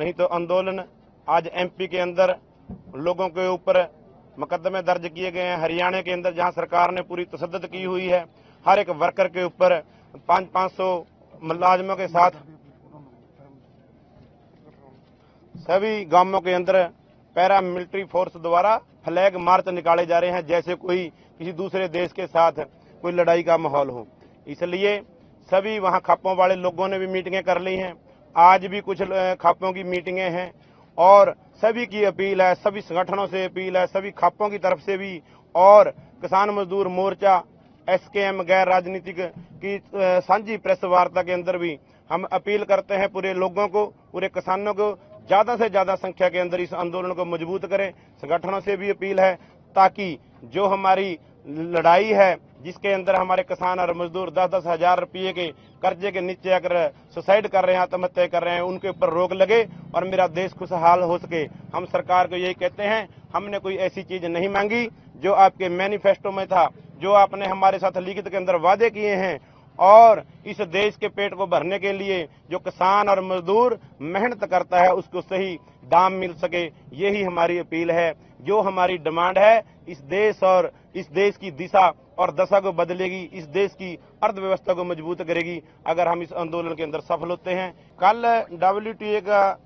नहीं तो आंदोलन। आज एमपी के अंदर लोगों के ऊपर मुकदमे दर्ज किए गए हैं। हरियाणा के अंदर जहां सरकार ने पूरी तशद्दुद की हुई है, हर एक वर्कर के ऊपर 500 मुलाजमों के साथ सभी गांवों के अंदर पैरा मिलिट्री फोर्स द्वारा फ्लैग मार्च निकाले जा रहे हैं, जैसे कोई किसी दूसरे देश के साथ कोई लड़ाई का माहौल हो। इसलिए सभी वहां खापों वाले लोगों ने भी मीटिंगें कर ली हैं। आज भी कुछ खापों की मीटिंगें हैं और सभी की अपील है, सभी संगठनों से अपील है, सभी खापों की तरफ से भी, और किसान मजदूर मोर्चा, एसकेएम गैर राजनीतिक की साझी प्रेस वार्ता के अंदर भी हम अपील करते हैं पूरे लोगों को, पूरे किसानों को ज्यादा से ज्यादा संख्या के अंदर इस आंदोलन को मजबूत करें। संगठनों से भी अपील है ताकि जो हमारी लड़ाई है, जिसके अंदर हमारे किसान और मजदूर 10-10 हजार रुपये के कर्जे के नीचे आकर सुसाइड कर रहे हैं, आत्महत्या कर रहे हैं, उनके ऊपर रोक लगे और मेरा देश खुशहाल हो सके। हम सरकार को यही कहते हैं, हमने कोई ऐसी चीज नहीं मांगी जो आपके मैनिफेस्टो में था, जो आपने हमारे साथ लिखित के अंदर वादे किए हैं, और इस देश के पेट को भरने के लिए जो किसान और मजदूर मेहनत करता है उसको सही दाम मिल सके, यही हमारी अपील है। जो हमारी डिमांड है इस देश और इस देश की दिशा और दशा को बदलेगी, इस देश की अर्थव्यवस्था को मजबूत करेगी अगर हम इस आंदोलन के अंदर सफल होते हैं। कल WTA का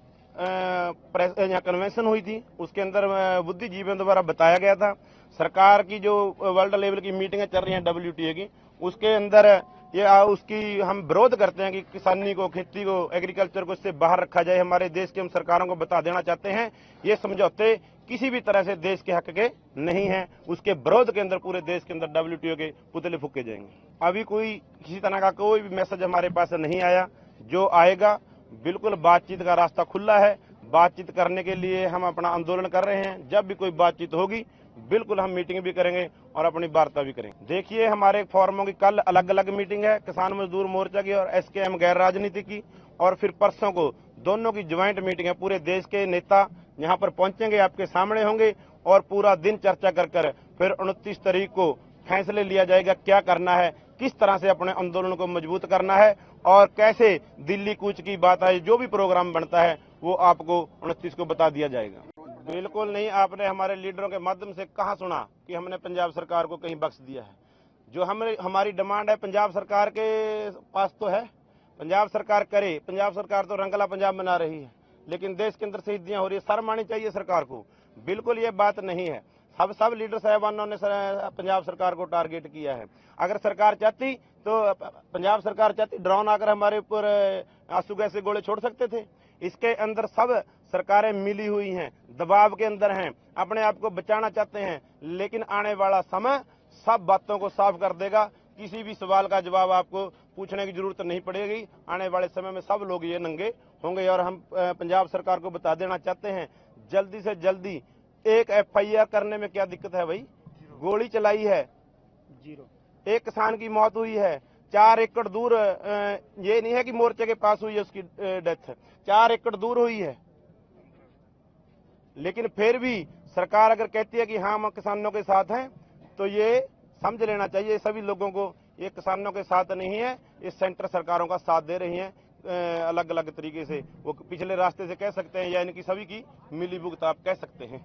कन्वेंशन हुई थी, उसके अंदर बुद्धिजीवियों द्वारा बताया गया था सरकार की जो वर्ल्ड लेवल की मीटिंगें चल रही हैं WTA की, उसके अंदर ये उसकी हम विरोध करते हैं कि किसानी को, खेती को, एग्रीकल्चर को इससे बाहर रखा जाए। हमारे देश की हम सरकारों को बता देना चाहते हैं ये समझौते किसी भी तरह से देश के हक के नहीं है। उसके विरोध के अंदर पूरे देश के अंदर WTO के पुतले फूके जाएंगे। अभी कोई किसी तरह का कोई भी मैसेज हमारे पास नहीं आया। जो आएगा बिल्कुल बातचीत का रास्ता खुला है, बातचीत करने के लिए हम अपना आंदोलन कर रहे हैं। जब भी कोई बातचीत होगी बिल्कुल हम मीटिंग भी करेंगे और अपनी वार्ता भी करेंगे। देखिए हमारे फोरमों की कल अलग अलग मीटिंग है, किसान मजदूर मोर्चा की और SKM गैर राजनीतिक की, और फिर परसों को दोनों की ज्वाइंट मीटिंग है। पूरे देश के नेता यहाँ पर पहुंचेंगे, आपके सामने होंगे और पूरा दिन चर्चा कर फिर 29 तारीख को फैसले लिया जाएगा क्या करना है, किस तरह से अपने आंदोलन को मजबूत करना है और कैसे दिल्ली कूच की बात है, जो भी प्रोग्राम बनता है वो आपको 29 को बता दिया जाएगा। बिल्कुल नहीं, आपने हमारे लीडरों के माध्यम से कहाँ सुना कि हमने पंजाब सरकार को कहीं बख्श दिया है। जो हमारी डिमांड है पंजाब सरकार के पास तो है, पंजाब सरकार करे। पंजाब सरकार तो रंगला पंजाब बना रही है, लेकिन देश के अंदर शहीदियां हो रही है, शर्म आनी चाहिए सरकार को। बिल्कुल ये बात नहीं है। सब लीडर साहबानों ने पंजाब सरकार को टारगेट किया है। अगर सरकार चाहती तो पंजाब सरकार चाहती ड्रोन आकर हमारे ऊपर आंसू गैस के गोले छोड़ सकते थे। इसके अंदर सब सरकारें मिली हुई हैं, दबाव के अंदर हैं, अपने आप को बचाना चाहते हैं, लेकिन आने वाला समय सब बातों को साफ कर देगा। किसी भी सवाल का जवाब आपको पूछने की जरूरत नहीं पड़ेगी। आने वाले समय में सब लोग ये नंगे होंगे। और हम पंजाब सरकार को बता देना चाहते हैं, जल्दी से जल्दी एक FIR करने में क्या दिक्कत है भाई। गोली चलाई है, एक किसान की मौत हुई है, 4 एकड़ दूर, ये नहीं है कि मोर्चे के पास हुई है उसकी डेथ, 4 एकड़ दूर हुई है। लेकिन फिर भी सरकार अगर कहती है कि हाँ हम किसानों के साथ हैं, तो ये समझ लेना चाहिए सभी लोगों को, ये किसानों के साथ नहीं है, ये सेंटर सरकारों का साथ दे रही हैं अलग अलग तरीके से। वो पिछले रास्ते से कह सकते हैं या इनकी सभी की मिलीभुगत आप कह सकते हैं।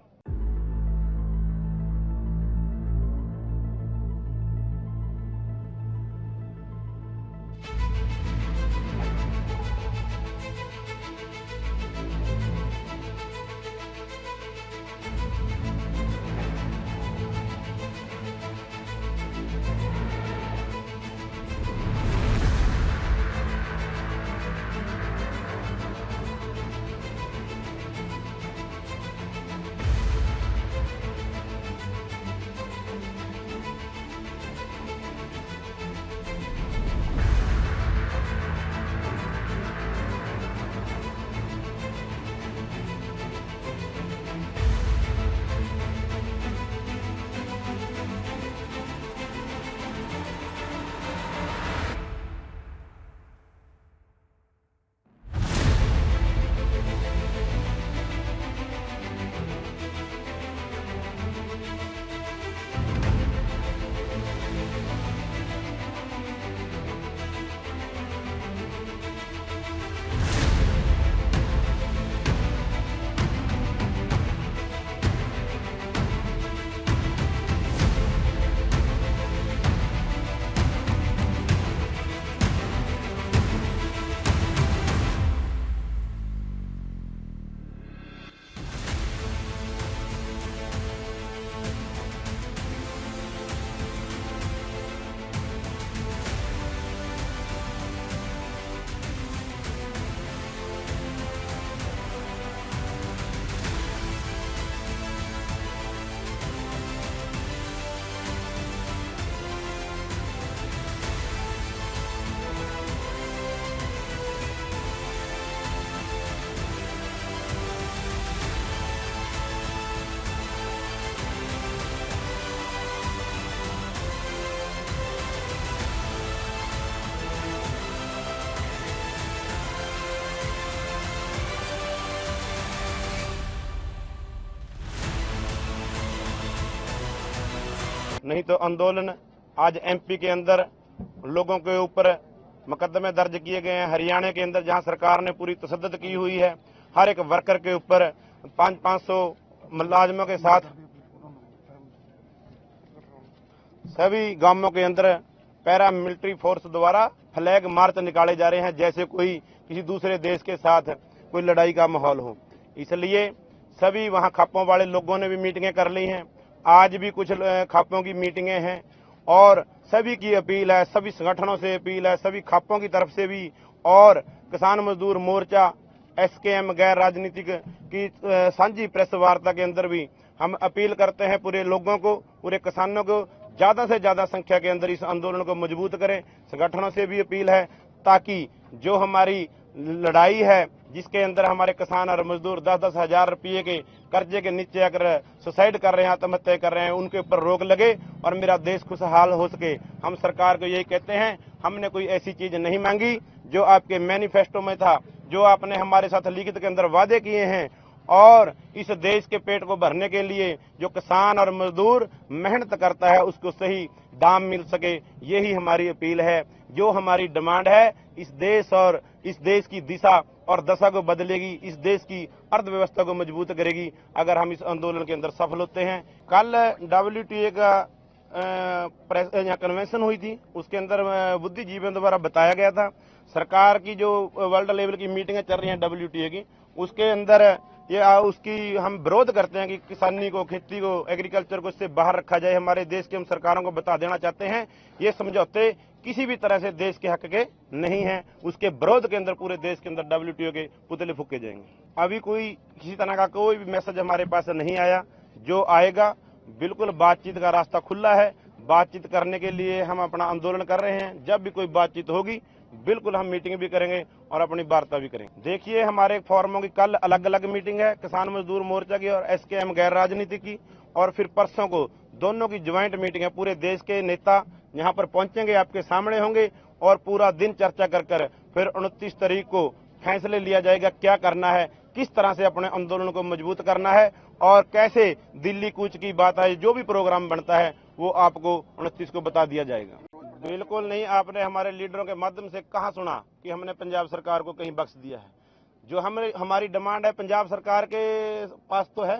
नहीं तो आंदोलन। आज एमपी के अंदर लोगों के ऊपर मुकदमे दर्ज किए गए हैं। हरियाणा के अंदर जहां सरकार ने पूरी तशद्दुद की हुई है, हर एक वर्कर के ऊपर 500 मुलाजमों के साथ सभी गांवों के अंदर पैरामिलिट्री फोर्स द्वारा फ्लैग मार्च निकाले जा रहे हैं, जैसे कोई किसी दूसरे देश के साथ कोई लड़ाई का माहौल हो। इसलिए सभी वहां खापों वाले लोगों ने भी मीटिंगें कर ली हैं। आज भी कुछ खापों की मीटिंगें हैं और सभी की अपील है, सभी संगठनों से अपील है, सभी खापों की तरफ से भी, और किसान मजदूर मोर्चा, एसकेएम गैर राजनीतिक की साझी प्रेस वार्ता के अंदर भी हम अपील करते हैं पूरे लोगों को, पूरे किसानों को ज्यादा से ज्यादा संख्या के अंदर इस आंदोलन को मजबूत करें। संगठनों से भी अपील है ताकि जो हमारी लड़ाई है, जिसके अंदर हमारे किसान और मजदूर 10-10 हजार रुपये के कर्जे के नीचे आकर सुसाइड कर रहे हैं, आत्महत्या कर रहे हैं, उनके ऊपर रोक लगे और मेरा देश खुशहाल हो सके। हम सरकार को यही कहते हैं, हमने कोई ऐसी चीज नहीं मांगी जो आपके मैनिफेस्टो में था, जो आपने हमारे साथ लिखित के अंदर वादे किए हैं, और इस देश के पेट को भरने के लिए जो किसान और मजदूर मेहनत करता है उसको सही दाम मिल सके, यही हमारी अपील है। जो हमारी डिमांड है इस देश और इस देश की दिशा और दशा को बदलेगी, इस देश की अर्थव्यवस्था को मजबूत करेगी अगर हम इस आंदोलन के अंदर सफल होते हैं। कल WTA का यहाँ कन्वेंशन हुई थी, उसके अंदर बुद्धिजीवियों द्वारा बताया गया था सरकार की जो वर्ल्ड लेवल की मीटिंगें चल रही हैं WTA की, उसके अंदर उसकी हम विरोध करते हैं कि किसानी को, खेती को, एग्रीकल्चर को इससे बाहर रखा जाए। हमारे देश के हम सरकारों को बता देना चाहते हैं ये समझौते किसी भी तरह से देश के हक के नहीं है। उसके विरोध के अंदर पूरे देश के अंदर WTO के पुतले फूके जाएंगे। अभी कोई किसी तरह का कोई भी मैसेज हमारे पास नहीं आया। जो आएगा बिल्कुल बातचीत का रास्ता खुला है, बातचीत करने के लिए हम अपना आंदोलन कर रहे हैं। जब भी कोई बातचीत होगी बिल्कुल हम मीटिंग भी करेंगे और अपनी वार्ता भी करेंगे। देखिए हमारे फोरमों की कल अलग अलग मीटिंग है, किसान मजदूर मोर्चा की और SKM गैर राजनीतिक की, और फिर परसों को दोनों की ज्वाइंट मीटिंग है। पूरे देश के नेता यहाँ पर पहुंचेंगे, आपके सामने होंगे और पूरा दिन चर्चा कर फिर 29 तारीख को फैसले लिया जाएगा क्या करना है, किस तरह से अपने आंदोलन को मजबूत करना है और कैसे दिल्ली कूच की बात है, जो भी प्रोग्राम बनता है वो आपको 29 को बता दिया जाएगा। बिल्कुल नहीं, आपने हमारे लीडरों के माध्यम से कहाँ सुना कि हमने पंजाब सरकार को कहीं बख्श दिया है। जो हमारी डिमांड है पंजाब सरकार के पास तो है,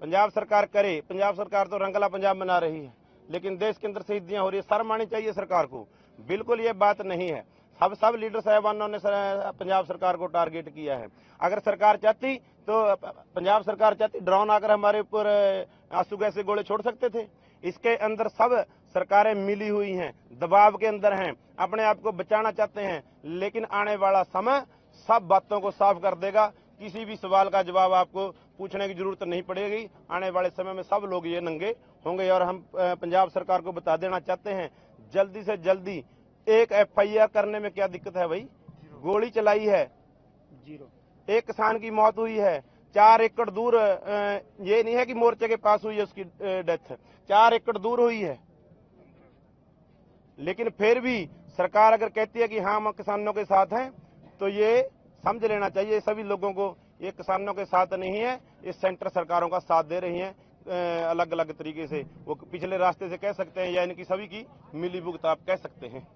पंजाब सरकार करे। पंजाब सरकार तो रंगला पंजाब बना रही है, लेकिन देश के अंदर शहीदियां हो रही है, शर्म आनी चाहिए सरकार को। बिल्कुल ये बात नहीं है। सब लीडर साहबानों ने पंजाब सरकार को टारगेट किया है। अगर सरकार चाहती तो पंजाब सरकार चाहती ड्रोन आकर हमारे ऊपर आंसू गैस के गोले छोड़ सकते थे। इसके अंदर सब सरकारें मिली हुई हैं, दबाव के अंदर हैं, अपने आप को बचाना चाहते हैं, लेकिन आने वाला समय सब बातों को साफ कर देगा। किसी भी सवाल का जवाब आपको पूछने की जरूरत नहीं पड़ेगी। आने वाले समय में सब लोग ये नंगे होंगे। और हम पंजाब सरकार को बता देना चाहते हैं, जल्दी से जल्दी एक FIR करने में क्या दिक्कत है भाई। गोली चलाई है, एक किसान की मौत हुई है, 4 एकड़ दूर, ये नहीं है कि मोर्चे के पास हुई है उसकी डेथ, 4 एकड़ दूर हुई है। लेकिन फिर भी सरकार अगर कहती है कि हाँ हम किसानों के साथ हैं, तो ये समझ लेना चाहिए सभी लोगों को, ये किसानों के साथ नहीं है, ये सेंटर सरकारों का साथ दे रही हैं अलग अलग तरीके से। वो पिछले रास्ते से कह सकते हैं या इनकी सभी की मिलीभुगत आप कह सकते हैं।